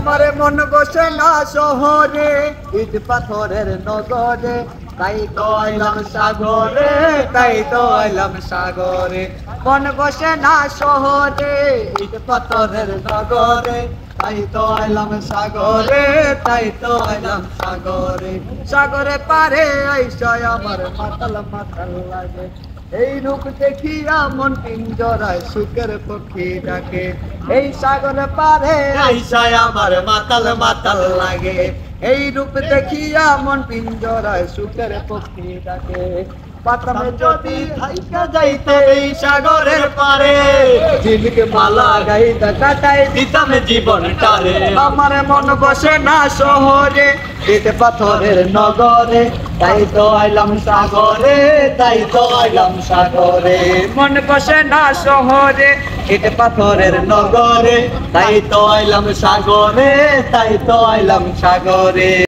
আমার মন বসে না শহরে, ইট পাথরের নগরে, তাই তো আইলাম সাগরে, তাই তো আইলাম সাগরে। মন বসে না শহরে, ইট পাথরের নগরে, তাই তো আইলাম সাগরে, তাই তো আইলাম সাগরে। সাগরে পারে আইসা আমার মাতাল মাতাল লাগে, এই রূপ দেখিয়া মন পিঞ্জরায় সুখের পক্ষী ডাকে। এই সাগরে পারে আইসা আমার মাতাল মাতাল লাগে, এই রূপ দেখিয়া মন পিঞ্জরায় সুখের পক্ষী ডাকে। পাতামে যদি থাইকা যাইতে এই সাগরের পারে, ঝিলিক মালা গাইতে কাটাই দিতাম জীবনটারে। আমার মন বসে না শহরে, ইট পাথরের নগরে, তাই তো আইলাম সাগরে, তাই তো আইলাম সাগরে। মন বসে না শহরে, ইট পাথরের নগরে, তাই তো আইলাম সাগরে, তাই তো আইলাম সাগরে।